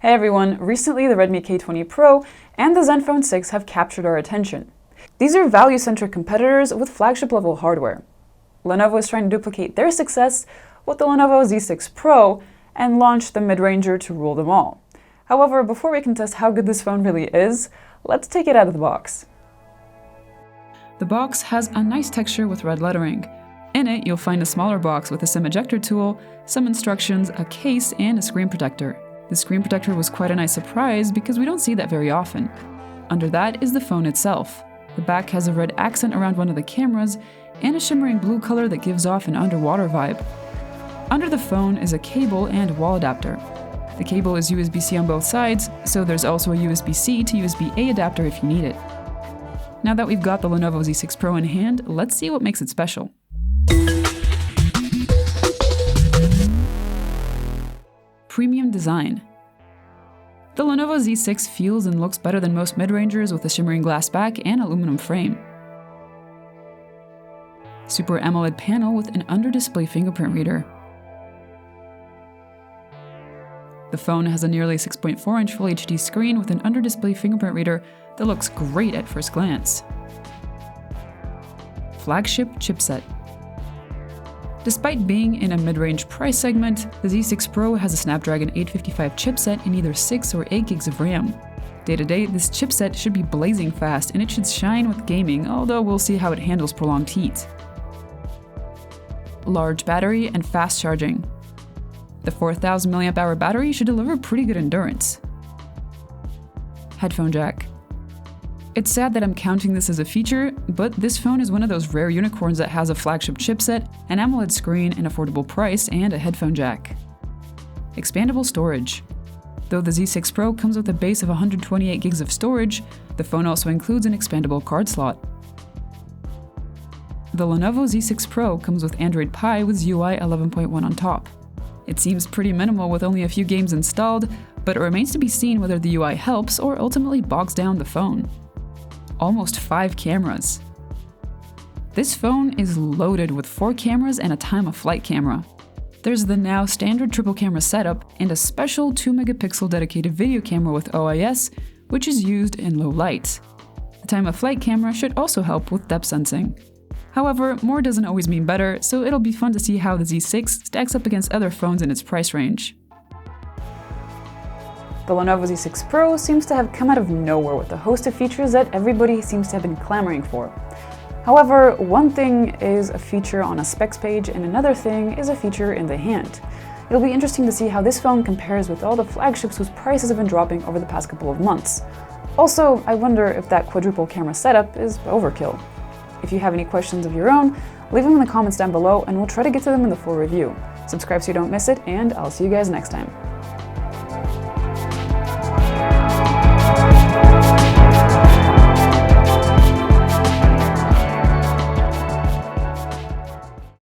Hey everyone, recently the Redmi K20 Pro and the Zenfone 6 have captured our attention. These are value-centric competitors with flagship-level hardware. Lenovo is trying to duplicate their success with the Lenovo Z6 Pro and launch the mid-ranger to rule them all. However, before we can test how good this phone really is, let's take it out of the box. The box has a nice texture with red lettering. In it, you'll find a smaller box with a SIM ejector tool, some instructions, a case, and a screen protector. The screen protector was quite a nice surprise because we don't see that very often. Under that is the phone itself. The back has a red accent around one of the cameras and a shimmering blue color that gives off an underwater vibe. Under the phone is a cable and wall adapter. The cable is USB-C on both sides, so there's also a USB-C to USB-A adapter if you need it. Now that we've got the Lenovo Z6 Pro in hand, let's see what makes it special. Premium design. The Lenovo Z6 feels and looks better than most mid-rangers with a shimmering glass back and aluminum frame. Super AMOLED panel with an under-display fingerprint reader. The phone has a nearly 6.4-inch Full HD screen with an under-display fingerprint reader that looks great at first glance. Flagship chipset. Despite being in a mid-range price segment, the Z6 Pro has a Snapdragon 855 chipset in either 6 or 8 gigs of RAM. Day-to-day, this chipset should be blazing fast and it should shine with gaming, although we'll see how it handles prolonged heat. Large battery and fast charging. The 4000 mAh battery should deliver pretty good endurance. Headphone jack. It's sad that I'm counting this as a feature, but this phone is one of those rare unicorns that has a flagship chipset, an AMOLED screen, an affordable price, and a headphone jack. Expandable storage. Though the Z6 Pro comes with a base of 128 gigs of storage, the phone also includes an expandable card slot. The Lenovo Z6 Pro comes with Android Pie with UI 11.1 on top. It seems pretty minimal with only a few games installed, but it remains to be seen whether the UI helps or ultimately bogs down the phone. Almost 5 cameras. This phone is loaded with 4 cameras and a time-of-flight camera. There's the now standard triple camera setup and a special 2-megapixel dedicated video camera with OIS, which is used in low light. The time-of-flight camera should also help with depth sensing. However, more doesn't always mean better, so it'll be fun to see how the Z6 stacks up against other phones in its price range. The Lenovo Z6 Pro seems to have come out of nowhere with a host of features that everybody seems to have been clamoring for. However, one thing is a feature on a specs page and another thing is a feature in the hand. It'll be interesting to see how this phone compares with all the flagships whose prices have been dropping over the past couple of months. Also, I wonder if that quadruple camera setup is overkill. If you have any questions of your own, leave them in the comments down below and we'll try to get to them in the full review. Subscribe so you don't miss it, and I'll see you guys next time.